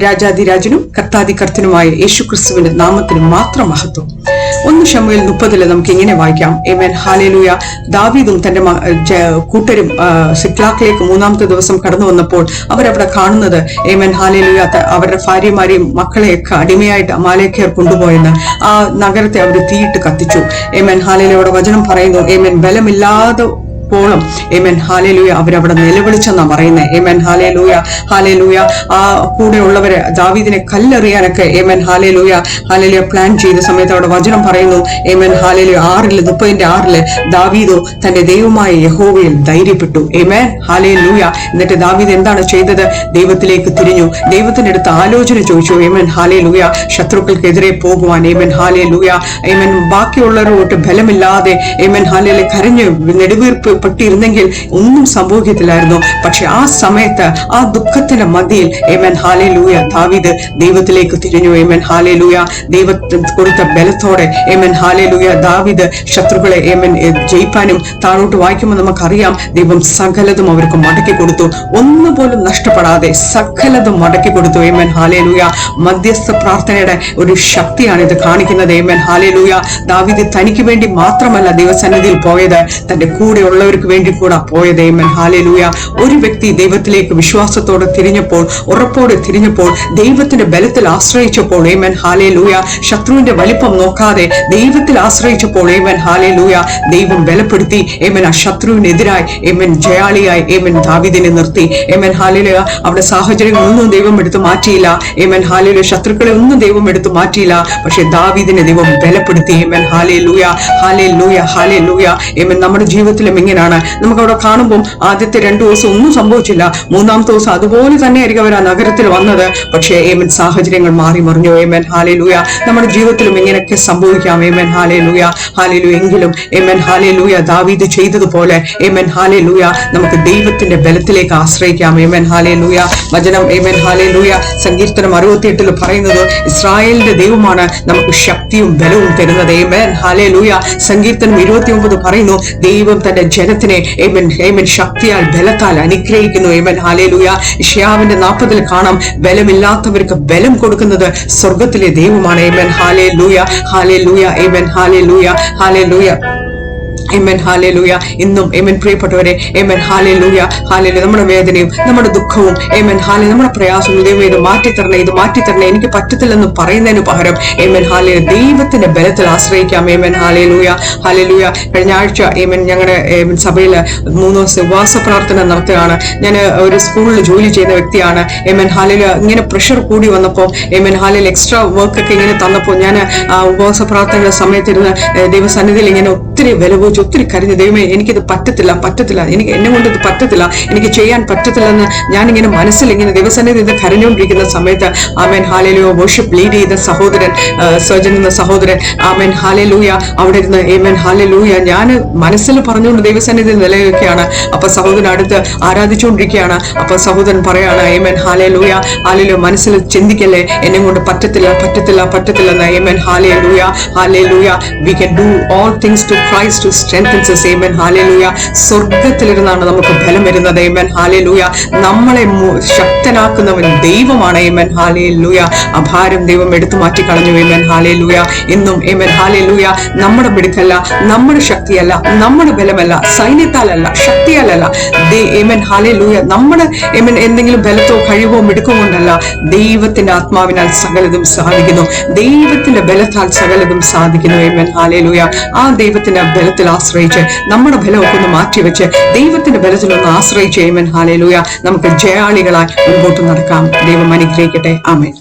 രാജാതിരാജനും കർത്താതികർത്തനുമായ യേശുക്രിസ്തുവിന്റെ നാമത്തിന് മാത്രം മഹത്വം. 1 ശമൂവേൽ 30 നമുക്ക് ഇങ്ങനെ വായിക്കാം. ആമേൻ, ഹല്ലേലൂയ. ദാവീദും തന്റെ കൂട്ടരും സിക്ലാഗിലേക്ക് 3-ാമത്തെ ദിവസം കടന്നു വന്നപ്പോൾ അവരവിടെ കാണുന്നത്, ആമേൻ, ഹല്ലേലൂയ, അവരുടെ ഭാര്യമാരെയും മക്കളെയൊക്കെ അടിമയായിട്ട് അമാലേഖ്യർ കൊണ്ടുപോയെന്ന് ആ നഗരത്തെ അവർ തീയിട്ട് കത്തിച്ചു. ആമേൻ, ഹല്ലേലൂയ. വചനം പറയുന്നു, ആമേൻ, ബലമില്ലാതെ ോളം ഏമൻ ഹാലേലൂയ അവരവിടെ നിലവിളിച്ചെന്നാ പറയുന്നത്. ഏമൻ ഹാലേലൂയ, ഹാലേലൂയ. ആ കൂടെ ഉള്ളവരെ ദാവീദിനെ കല്ലെറിയാനൊക്കെ ഏമൻ ഹാലേലൂയ ഹാലേലൂയ പ്ലാൻ ചെയ്ത സമയത്ത് അവിടെ വചനം പറയുന്നു, ഏമൻ ഹാലേലൂയ 6:30 ദാവീദോ തന്റെ ദൈവമായ യഹോവയിൽ ധൈര്യപ്പെട്ടു. ഏമൻ ഹാലേലൂയ. എന്നിട്ട് ദാവീദ് എന്താണ് ചെയ്തത്? ദൈവത്തിലേക്ക് തിരിഞ്ഞു, ദൈവത്തിന്റെ അടുത്ത് ആലോചന ചോദിച്ചു. ഏമൻ ഹാലേലൂയ. ശത്രുക്കൾക്കെതിരെ പോകുവാൻ ഏമൻ ഹാലേലൂയ. ഏമൻ ബാക്കിയുള്ളവരോട്ട് ബലമില്ലാതെ ഏമൻ ഹാലേലൂയ കരഞ്ഞ് നെടുവീർപ്പ് പെട്ടിരുന്നെങ്കിൽ ഒന്നും സംഭവിക്കത്തില്ലായിരുന്നു. പക്ഷെ ആ സമയത്ത് ആ ദുഃഖത്തിന്റെ മധ്യയിൽ ഏമൻ ഹാലേലൂയ ദാവീദ് ദൈവത്തിലേക്ക് തിരിഞ്ഞു. ഏമൻ ഹാലേലൂയ. ദൈവത്തിന് കൊടുത്ത ബലത്തോടെ ഏമൻ ഹാലേലൂയ ദാവീദ് ശത്രുക്കളെ ഏമൻ ജയിപ്പാനും താഴോട്ട് വായിക്കുമ്പോൾ നമുക്കറിയാം, ദൈവം സകലതും അവർക്ക് മടക്കി കൊടുത്തു. ഒന്നുപോലും നഷ്ടപ്പെടാതെ സകലതും മടക്കി കൊടുത്തു. ഏമൻ ഹാലേലൂയ. മധ്യസ്ഥ പ്രാർത്ഥനയുടെ ഒരു ശക്തിയാണ് ഇത് കാണിക്കുന്നത്. ഏമൻ ഹാലേലൂയ. ദാവീദ് തനിക്ക് വേണ്ടി മാത്രമല്ല ദൈവസന്നിധിയിൽ പോയത്, തന്റെ കൂടെയുള്ള വേണ്ടി കൂടെ പോയത്. Amen hallelujah. ഒരു വ്യക്തി ദൈവത്തിലേക്ക് വിശ്വാസത്തോടെ തിരിഞ്ഞപ്പോൾ, ഉറപ്പോടെ തിരിഞ്ഞപ്പോൾ, ദൈവത്തിന്റെ ബലത്തിൽ ആശ്രയിച്ചപ്പോൾ, ആമേൻ ഹല്ലേലൂയ, ശത്രുവിന്റെ വലിപ്പം നോക്കാതെ ദൈവത്തിൽ ആശ്രയിച്ചപ്പോൾ, ആമേൻ ഹല്ലേലൂയ, ദൈവം ബലപ്പെടുത്തി. ആമേൻ ആ ശത്രുവിനെതിരായി ആമേൻ ജയാളിയായി ആമേൻ ദാവീദിനെ നിർത്തി. Amen hallelujah. അവിടെ സാഹചര്യങ്ങളൊന്നും ദൈവം എടുത്തു മാറ്റിയില്ല. Amen hallelujah. ശത്രുക്കളെ ഒന്നും ദൈവം എടുത്തു മാറ്റിയില്ല. പക്ഷെ ദാവീദിനെ ദൈവം ബലപ്പെടുത്തി. ആമേൻ ഹല്ലേലൂയ, ഹല്ലേലൂയ, ഹല്ലേലൂയ. ആമേൻ നമ്മുടെ ജീവിതത്തിലും ഇങ്ങനെയാണ്. നമുക്കവിടെ കാണുമ്പോൾ ആദ്യത്തെ 2 ദിവസം ഒന്നും സംഭവിച്ചില്ല. 3-ാമത്തെ ദിവസം അതുപോലെ തന്നെയായിരിക്കും അവർ ആ നഗരത്തിൽ വന്നത്. പക്ഷേ ഏമൻ സാഹചര്യങ്ങൾ മാറി മറിഞ്ഞു. ഏമൻ ഹാലേലൂയ. നമ്മുടെ ജീവിതത്തിലും ഇങ്ങനെയൊക്കെ സംഭവിക്കാം. ഏമൻ ഹാലേലൂയ, ഹാലേലൂയ. എങ്കിലും ഏമൻ ഹാലേലൂയ ദാവീദ് ചെയ്തതുപോലെ ഏമൻ ഹാലേലൂയ നമുക്ക് ദൈവത്തിന്റെ ബലത്തിലേക്ക് ആശ്രയിക്കാം. ഏമൻ ഹാലേലൂയ. വചനം ഏമൻ ഹാലേലൂയ സങ്കീർത്തനം 68 പറയുന്നത്, ഇസ്രായേലിന്റെ ദൈവമാണ് നമുക്ക് ശക്തിയും ബലവും തരുന്നത്. ഏമൻ ഹാലേലൂയ. സങ്കീർത്തനം 29 പറയുന്നു, ദൈവം തന്റെ ജനത്തിനെ ഏമൻ ഏമൻ ശക്തിയാൽ ബലത്താൽ അനുഗ്രഹിക്കുന്നു. ഏമൻ ഹല്ലേലൂയ. യശയ്യാവിന്റെ 40 കാണാം, ബലമില്ലാത്തവർക്ക് ബലം കൊടുക്കുന്നത് സ്വർഗത്തിലെ ദൈവമാണ്. ഏമൻ ഹല്ലേലൂയ, ഹല്ലേലൂയ. ഏമൻ ഹല്ലേലൂയ, ഹല്ലേലൂയ. ആമേൻ ഹല്ലേലൂയ. ഇന്നും ആമേൻ പ്രിയപ്പെട്ടവരെ, ആമേൻ ഹല്ലേലൂയ, ഹല്ലേലൂയ. നമ്മുടെ വേദനയും നമ്മുടെ ദുഃഖവും ആമേൻ ഹല്ലേലൂയ നമ്മുടെ പ്രയാസവും ദൈവം ഇത് മാറ്റിത്തരണേ, ഇത് മാറ്റിത്തരണേ, എനിക്ക് പറ്റത്തില്ലെന്ന് പറയുന്നതിന് പകരം ആമേൻ ഹല്ലേലൂയ ദൈവത്തിന്റെ ബലത്തിൽ ആശ്രയിക്കാം. ആമേൻ ഹല്ലേലൂയ, ഹല്ലേലൂയ. കഴിഞ്ഞ ആഴ്ച ആമേൻ ഞങ്ങളുടെ സഭയിൽ 3 ദിവസം ഉപവാസ പ്രാർത്ഥന നടത്തുകയാണ്. ഞാൻ ഒരു സ്കൂളിൽ ജോലി ചെയ്യുന്ന വ്യക്തിയാണ്. Amen hallelujah. ഇങ്ങനെ പ്രഷർ കൂടി വന്നപ്പോൾ ആമേൻ ഹല്ലേലൂയ എക്സ്ട്രാ വർക്ക് ഒക്കെ ഇങ്ങനെ തന്നപ്പോൾ ഞാൻ ഉപവാസ പ്രാർത്ഥനയുടെ സമയത്തിരുന്ന് ദൈവസന്നിധിയിൽ ഇങ്ങനെ ഒത്തിരി വിലപോച്ചു, ഒത്തിരി കരഞ്ഞു. ദൈവമേ, എനിക്കിത് പറ്റത്തില്ല, എനിക്ക് എന്നെ കൊണ്ട് ഇത് പറ്റത്തില്ല, എനിക്ക് ചെയ്യാൻ പറ്റത്തില്ലെന്ന് ഞാനിങ്ങനെ മനസ്സിൽ ഇങ്ങനെ ദൈവസന്നിധി ഇത് കരഞ്ഞുകൊണ്ടിരിക്കുന്ന സമയത്ത് ആമേൻ ഹല്ലേലൂയ വർഷിപ്പ് ലീഡ് ചെയ്ത സഹോദരൻ, സർജൻ എന്ന സഹോദരൻ, ആമേൻ ഹല്ലേലൂയ അവിടെ ഇരുന്ന് ആമേൻ ഹല്ലേലൂയ ഞാൻ മനസ്സിൽ പറഞ്ഞുകൊണ്ട് ദൈവസന്നിധി നിലനിൽക്കുകയാണ്. അപ്പൊ സഹോദരൻ അടുത്ത് ആരാധിച്ചുകൊണ്ടിരിക്കുകയാണ്. അപ്പൊ സഹോദരൻ പറയാണ്, ആമേൻ ഹല്ലേലൂയ, ഹല്ലേലൂയ, മനസ്സിൽ ചിന്തിക്കല്ലേ, എന്നെ കൊണ്ട് പറ്റത്തില്ലെന്ന്. ആമേൻ ഹല്ലേലൂയ, ഹല്ലേലൂയ. We can do all things to Christ who strengthens us. Amen hallelujah. സ്വർഗ്ഗത്തിലിരുന്നാണ് നമുക്ക് ബലം വരുന്നത്. Amen hallelujah. നമ്മളെ ശക്തനാക്കുന്നവൻ ദൈവമാണ്. Amen hallelujah. ആ ഭാരം ദൈവം എടുത്തു മാറ്റി കളഞ്ഞു. Amen hallelujah. ഇന്നും Amen hallelujah നമ്മുടെ മിടുക്കല്ല, നമ്മുടെ ശക്തിയല്ല, നമ്മുടെ ബലമല്ല, സൈന്യത്താലല്ല, ശക്തിയാലല്ല. Amen hallelujah നമ്മുടെ Amen എന്തെങ്കിലും ബലത്തോ കഴിവോ മിടുക്കോ കൊണ്ടല്ല, ദൈവത്തിന്റെ ആത്മാവിനാൽ സകലതും സാധിക്കുന്നു. ദൈവത്തിന്റെ ബലത്താൽ സകലതും സാധിക്കുന്നു. Amen hallelujah. ആ ദൈവത്തിന്റെ ബലത്തിൽ ആശ്രയിച്ച് നമ്മുടെ ബലമൊക്കെ ഒന്ന് മാറ്റിവെച്ച് ദൈവത്തിന്റെ ബലത്തിലൊന്ന് ആശ്രയിച്ച് ആമേൻ ഹല്ലേലൂയ നമുക്ക് ജയാളികളായി മുമ്പോട്ട് നടക്കാം. ദൈവം അനുഗ്രഹിക്കട്ടെ. ആമേൻ.